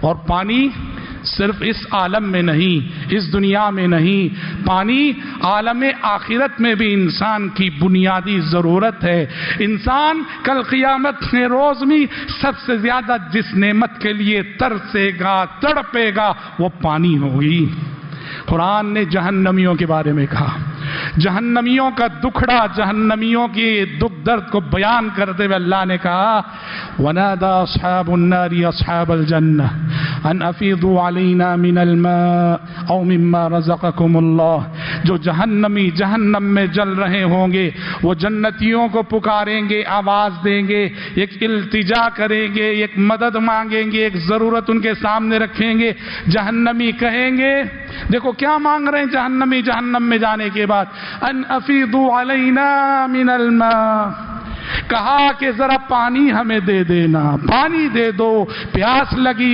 और पानी सिर्फ इस आलम में नहीं, इस दुनिया में नहीं, पानी आलम आखिरत में भी इंसान की बुनियादी ज़रूरत है। इंसान कल क़ियामत के रोज़ में सबसे ज़्यादा जिस नेमत के लिए तरसेगा, तड़पेगा, वो पानी होगी। कुरान ने जहन्नमियों के बारे में कहा, जहन्नमियों का दुखड़ा, जहन्नमियों की दुख दर्द को बयान करते हुए अल्लाह ने कहा, वनादा अस्हाबुन नारी अस्हाबल जन्नह अन अफीदू अलैना मिनल मा औ मिम्मा रज़क़कुमुल्लाह। जो जहन्नमी जहन्नम में जल रहे होंगे वो जन्नतियों को पुकारेंगे, आवाज़ देंगे, एक इल्तिजा करेंगे, एक मदद मांगेंगे, एक ज़रूरत उनके सामने रखेंगे। जहन्नमी कहेंगे, देखो क्या मांग रहे हैं जहन्नमी जहन्नम में जाने के बाद, अन अफीदू अलैना मिनल मा, कहा कि जरा पानी हमें दे देना, पानी दे दो, प्यास लगी।